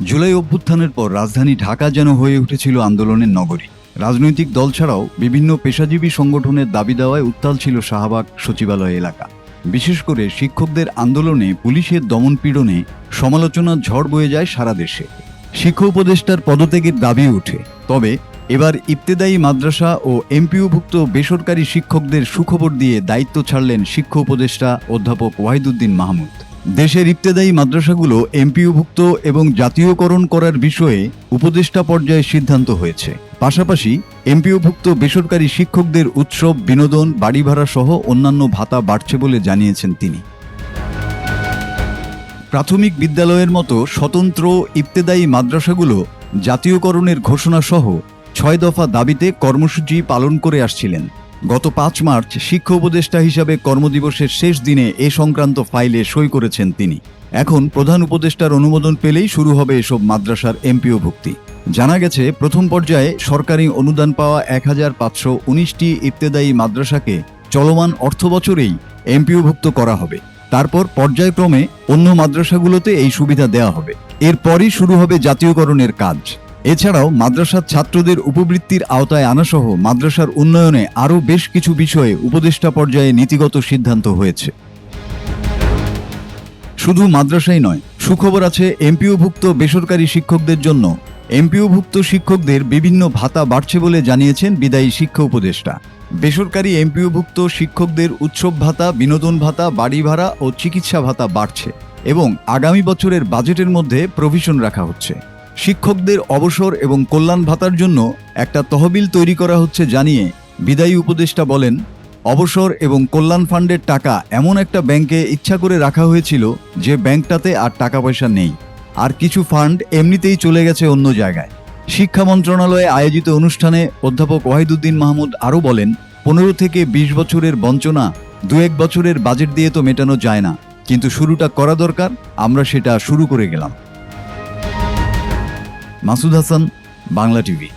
জুলাই অভ্যুত্থানের পর রাজধানী ঢাকা যেন হয়ে উঠেছিল আন্দোলনের নগরী। রাজনৈতিক দল ছাড়াও বিভিন্ন পেশাজীবী সংগঠনের দাবি দেওয়ায় উত্তাল ছিল শাহবাগ সচিবালয় এলাকা। বিশেষ করে শিক্ষকদের আন্দোলনে পুলিশের দমনপীড়নে সমালোচনার ঝড় বয়ে যায় সারা দেশে। শিক্ষা উপদেষ্টার পদত্যাগের দাবি ওঠে। তবে এবার ইবতেদায়ী মাদ্রাসা ও এমপিওভুক্ত বেসরকারি শিক্ষকদের সুখবর দিয়ে দায়িত্ব ছাড়লেন শিক্ষা উপদেষ্টা অধ্যাপক ওয়াহিদুদ্দিন মাহমুদ। দেশের ইবতেদায়ী মাদ্রাসাগুলো এমপিওভুক্ত এবং জাতীয়করণ করার বিষয়ে উপদেষ্টা পর্যায়ে সিদ্ধান্ত হয়েছে। পাশাপাশি এমপিওভুক্ত বেসরকারি শিক্ষকদের উৎসব, বিনোদন, বাড়ি ভাড়া সহ অন্যান্য ভাতা বাড়ছে বলে জানিয়েছেন তিনি। প্রাথমিক বিদ্যালয়ের মতো স্বতন্ত্র ইবতেদায়ী মাদ্রাসাগুলো জাতীয়করণের ঘোষণা সহ ৬ দফা দাবিতে কর্মসূচি পালন করে আসছিলেন। গত ৫ মার্চ শিক্ষা উপদেষ্টা হিসাবে কর্মদিবসের শেষ দিনে এ সংক্রান্ত ফাইলে সই করেছেন তিনি। এখন প্রধান উপদেষ্টার অনুমোদন পেলেই শুরু হবে এসব মাদ্রাসার এমপিওভুক্তি। জানা গেছে, প্রথম পর্যায়ে সরকারি অনুদান পাওয়া ১৫১৯টি ইবতেদায়ী মাদ্রাসাকে চলমান অর্থবছরেই এমপিওভুক্ত করা হবে। তারপর পর্যায়ক্রমে অন্য মাদ্রাসাগুলোতে এই সুবিধা দেওয়া হবে। এরপরই শুরু হবে জাতীয়করণের কাজ। এছাড়াও মাদ্রাসার ছাত্রদের উপবৃত্তির আওতায় আনাসহ মাদ্রাসার উন্নয়নে আরও বেশ কিছু বিষয়ে উপদেষ্টা পর্যায়ে নীতিগত সিদ্ধান্ত হয়েছে। শুধু মাদ্রাসাই নয়, সুখবর আছে এমপিওভুক্ত বেসরকারি শিক্ষকদের জন্য। এমপিওভুক্ত শিক্ষকদের বিভিন্ন ভাতা বাড়ছে বলে জানিয়েছেন বিদায়ী শিক্ষা উপদেষ্টা। বেসরকারি এমপিওভুক্ত শিক্ষকদের উৎসব ভাতা, বিনোদন ভাতা, বাড়ি ভাড়া ও চিকিৎসা ভাতা বাড়ছে এবং আগামী বছরের বাজেটের মধ্যে প্রভিশন রাখা হচ্ছে। শিক্ষকদের অবসর এবং কল্যাণ ভাতার জন্য একটা তহবিল তৈরি করা হচ্ছে জানিয়ে বিদায়ী উপদেষ্টা বলেন, অবসর এবং কল্যাণ ফান্ডের টাকা এমন একটা ব্যাংকে ইচ্ছা করে রাখা হয়েছিল যে ব্যাংকটাতে আর টাকা পয়সা নেই, আর কিছু ফান্ড এমনিতেই চলে গেছে অন্য জায়গায়। শিক্ষা মন্ত্রণালয়ে আয়োজিত অনুষ্ঠানে অধ্যাপক ওয়াহিদুদ্দিন মাহমুদ আরও বলেন, ১৫ থেকে ২০ বছরের বঞ্চনা ২-১ বছরের বাজেট দিয়ে তো মেটানো যায় না, কিন্তু শুরুটা করা দরকার। আমরা সেটা শুরু করে গেলাম। মাসুদ হাসান, বাংলা টিভি।